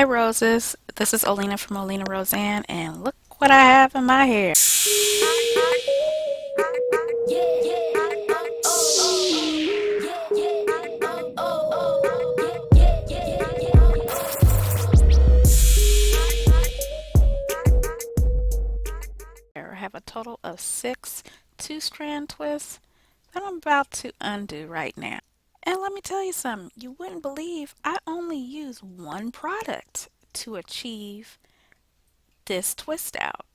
Hey Roses, this is Olena from OlenaRosanne, and look what I have in my hair. I have a total of 6 two-strand twists that I'm about to undo right now. And let me tell you something, you wouldn't believe I only use one product to achieve this twist out.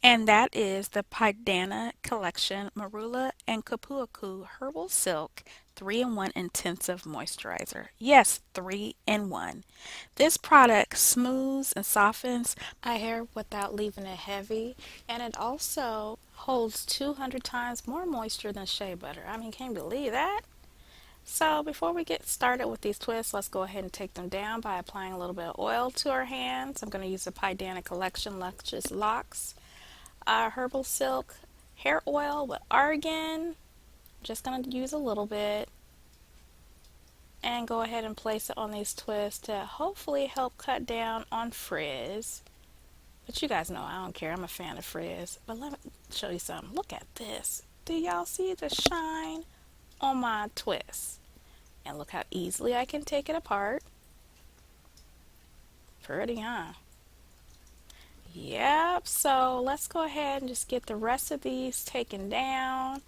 And that is the Pydana Collection Marula and Cupuacu Herbal Silk 3-in-1 Intensive Moisturizer. Yes, 3-in-1. This product smooths and softens my hair without leaving it heavy, and it also holds 200 times more moisture than shea butter. I mean, can you believe that? So before we get started with these twists, let's go ahead and take them down by applying a little bit of oil to our hands. I'm going to use the Pydana Collection Luscious Locks Herbal Silk Hair Oil with Argan. Just going to use a little bit and go ahead and place it on these twists to hopefully help cut down on frizz. But you guys know I don't care. I'm a fan of frizz. But let me show you something. Look at this. Do y'all see the shine on my twist? And look how easily I can take it apart. Pretty, huh? Yep, so let's go ahead and just get the rest of these taken down.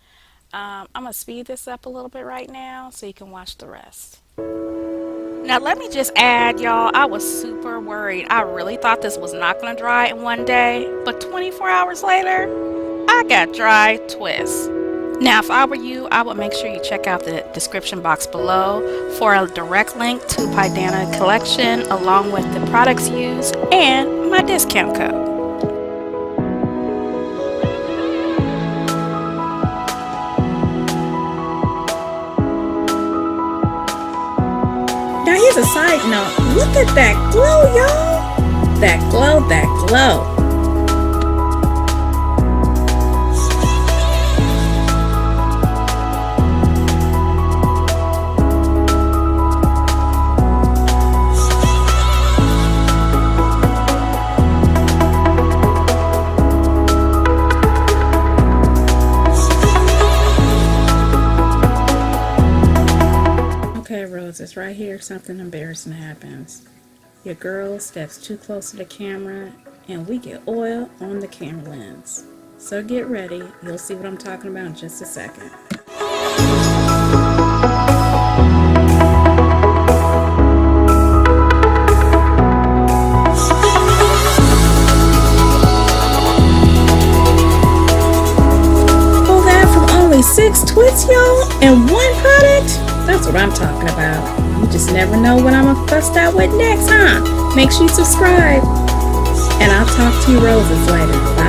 I'm going to speed this up a little bit right now so you can watch the rest. Now let me just add, y'all, I was super worried. I really thought this was not going to dry in one day, but 24 hours later, I got dry twists. Now, if I were you, I would make sure you check out the description box below for a direct link to Pydana Collection along with the products used and my discount code. Now here's a side note. Look at that glow, y'all. That glow, that glow. Okay, Roses, right here, something embarrassing happens. Your girl steps too close to the camera and we get oil on the camera lens. So get ready. You'll see what I'm talking about in just a second. Pull that from only 6 twists, y'all, and one product? That's what I'm talking about. You just never know what I'm gonna bust out with next, huh? Make sure you subscribe. And I'll talk to you Roses later.